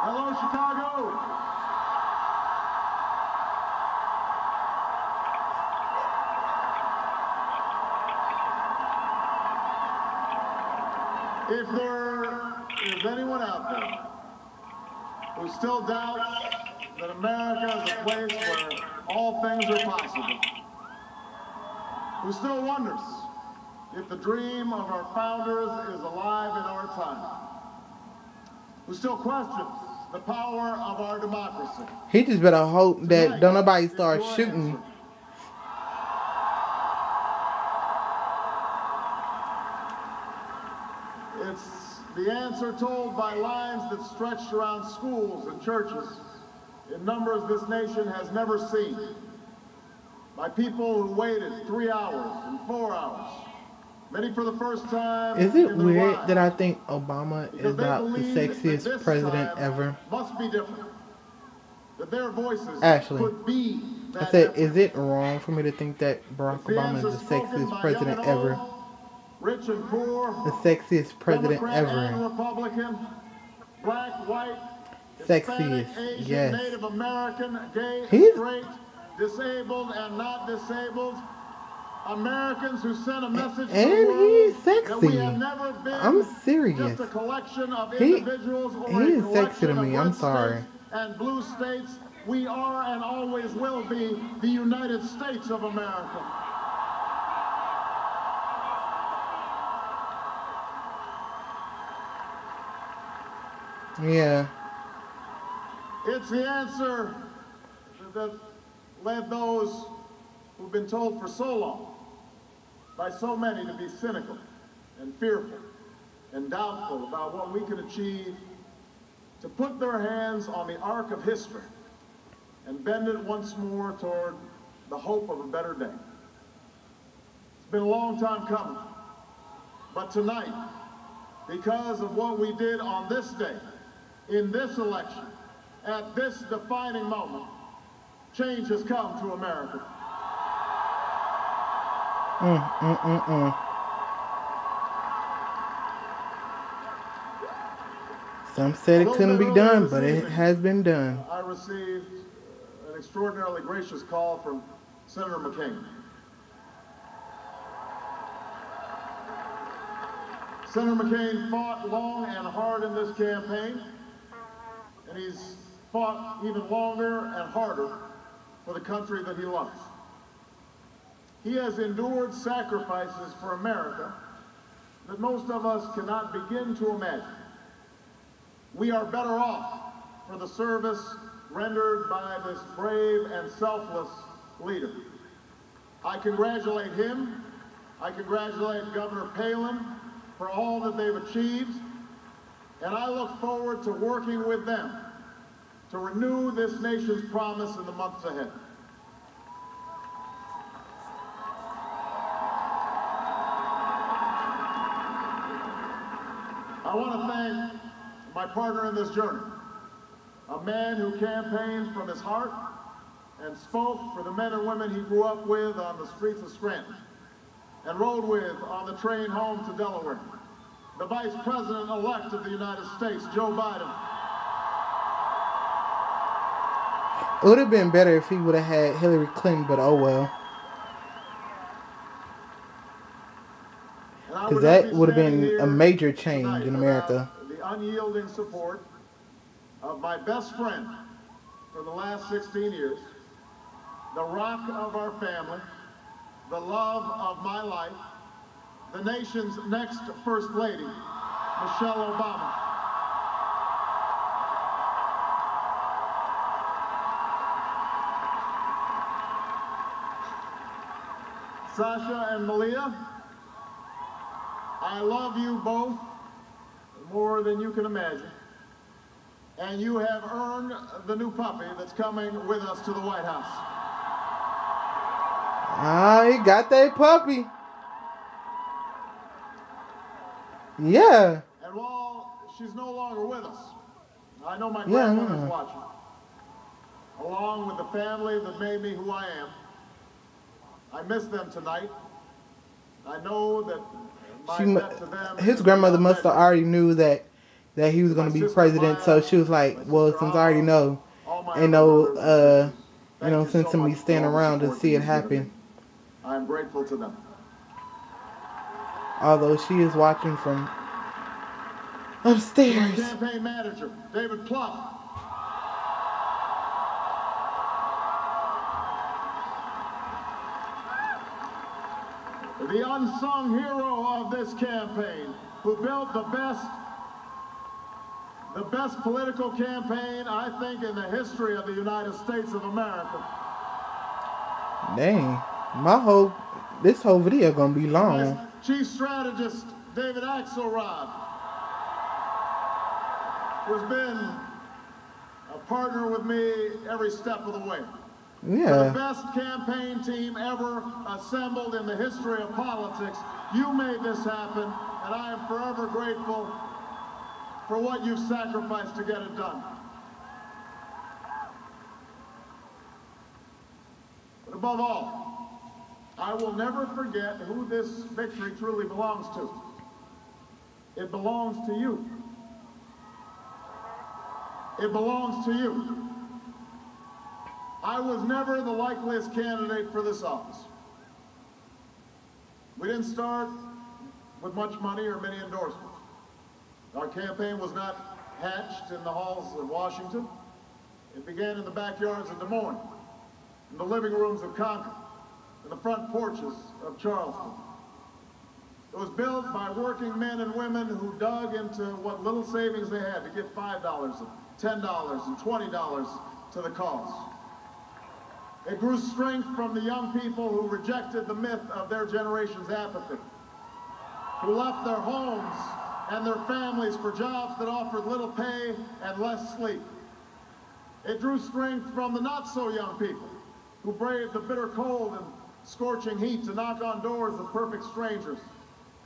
Hello, Chicago. If there is anyone out there who still doubts that America is a place where all things are possible, who still wonders if the dream of our founders is alive in our time, who still questions the power of our democracy. He just better hope that don't nobody start shooting. It's the answer told by lines that stretched around schools and churches in numbers this nation has never seen, by people who waited 3 hours and 4 hours, many for the first time. Is it weird that I think Obama is about the sexiest president ever? Must be different. That their voices Actually, could be I said, is it wrong for me to think that Barack Obama is the sexiest president ever? Rich and poor, the sexiest president Democrat ever. And Republican, black, white, Sexiest, Hispanic, Asian, yes. Native American, gay, straight, disabled and not disabled. Americans who send a message to the world he's sexy. That we have never been I'm serious. Just a collection of individuals or he a is sexy to me. I'm sorry. And blue states. We are and always will be the United States of America. Yeah. It's the answer that led those who've been told for so long by so many to be cynical and fearful and doubtful about what we can achieve, to put their hands on the arc of history and bend it once more toward the hope of a better day. It's been a long time coming, but tonight, because of what we did on this day, in this election, at this defining moment, change has come to America. Some said it couldn't be done, but it has been done. I received an extraordinarily gracious call from Senator McCain. Senator McCain fought long and hard in this campaign, and he's fought even longer and harder for the country that he loves. He has endured sacrifices for America that most of us cannot begin to imagine. We are better off for the service rendered by this brave and selfless leader. I congratulate him. I congratulate Governor Palin for all that they've achieved, and I look forward to working with them to renew this nation's promise in the months ahead. I want to thank my partner in this journey, a man who campaigned from his heart and spoke for the men and women he grew up with on the streets of Scranton and rode with on the train home to Delaware, the Vice President-elect of the United States, Joe Biden. It would have been better if he would have had Hillary Clinton, but oh well. Because that would have been a major change in America. The unyielding support of my best friend for the last 16 years, the rock of our family, the love of my life, the nation's next First Lady, Michelle Obama. Sasha and Malia, I love you both more than you can imagine. And you have earned the new puppy that's coming with us to the White House. Ah, he got that puppy. Yeah. And while she's no longer with us, I know my grandmother's watching. Along with the family that made me who I am. I miss them tonight. I know that my debt to them. His grandmother must have already knew that that he was to my going to be sister president. So Maya, she was like, my well, sister since I already Amo, know, all my ain't other no, brothers and sisters. you Thank know, you so sense in me much for staying all the around to support that see it you've given me. happen. I am grateful to them. Although she is watching from To my upstairs. campaign manager, David Plouffe. The unsung hero of this campaign, who built the best political campaign, I think, in the history of the United States of America. Dang, this whole video gonna be long. My chief strategist, David Axelrod, who's been a partner with me every step of the way. Yeah. To the best campaign team ever assembled in the history of politics, you made this happen, and I am forever grateful for what you've sacrificed to get it done. But above all, I will never forget who this victory truly belongs to. It belongs to you. It belongs to you. I was never the likeliest candidate for this office. We didn't start with much money or many endorsements. Our campaign was not hatched in the halls of Washington. It began in the backyards of Des Moines, in the living rooms of Concord, in the front porches of Charleston. It was built by working men and women who dug into what little savings they had to give $5 and $10 and $20 to the cause. It grew strength from the young people who rejected the myth of their generation's apathy, who left their homes and their families for jobs that offered little pay and less sleep. It drew strength from the not-so-young people who braved the bitter cold and scorching heat to knock on doors of perfect strangers,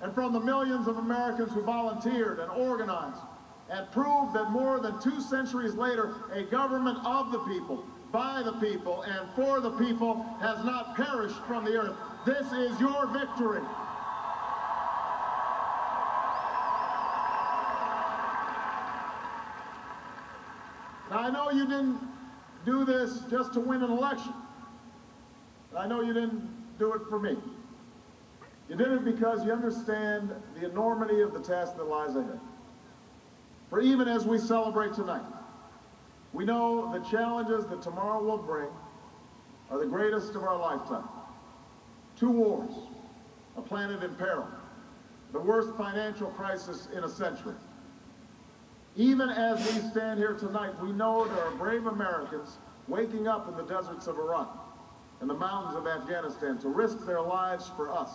and from the millions of Americans who volunteered and organized and proved that more than 2 centuries later, a government of the people, by the people, and for the people has not perished from the earth. This is your victory. Now, I know you didn't do this just to win an election. I know you didn't do it for me. You did it because you understand the enormity of the task that lies ahead. For even as we celebrate tonight, we know the challenges that tomorrow will bring are the greatest of our lifetime. 2 wars, a planet in peril, the worst financial crisis in a century. Even as we stand here tonight, we know there are brave Americans waking up in the deserts of Iraq and the mountains of Afghanistan to risk their lives for us.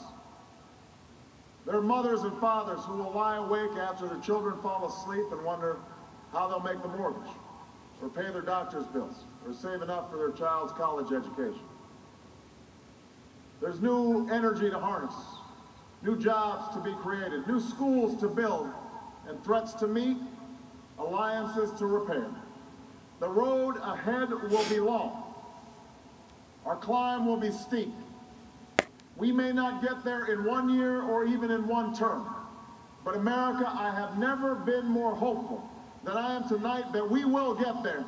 There are mothers and fathers who will lie awake after their children fall asleep and wonder how they'll make the mortgage, or pay their doctor's bills, or save enough for their child's college education. There's new energy to harness, new jobs to be created, new schools to build, and threats to meet, alliances to repair. The road ahead will be long. Our climb will be steep. We may not get there in 1 year or even in 1 term. But America, I have never been more hopeful than I am tonight that we will get there.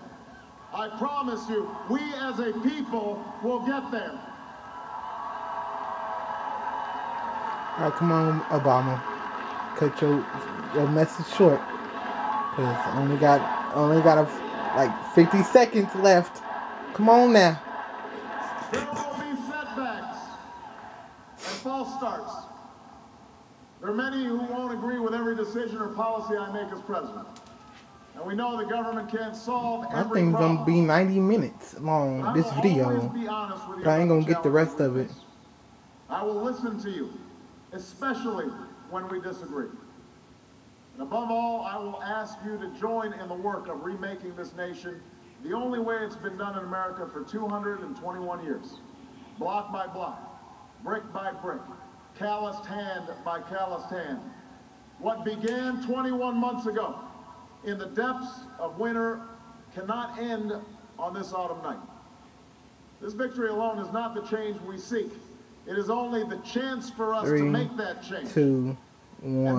I promise you, we as a people will get there. All right, come on, Obama. Cut your message short. Cause only got like 50 seconds left. Come on now. There will be setbacks and false starts. There are many who won't agree with every decision or policy I make as president. And we know the government can't solve every problem. I think it's gonna be 90 minutes long, this video. But I ain't gonna get the rest of it. I will listen to you, especially when we disagree. And above all, I will ask you to join in the work of remaking this nation the only way it's been done in America for 221 years. Block by block, brick by brick, calloused hand by calloused hand. What began 21 months ago in the depths of winter cannot end on this autumn night. This victory alone is not the change we seek. It is only the chance for us to make that change. 3, 2, 1.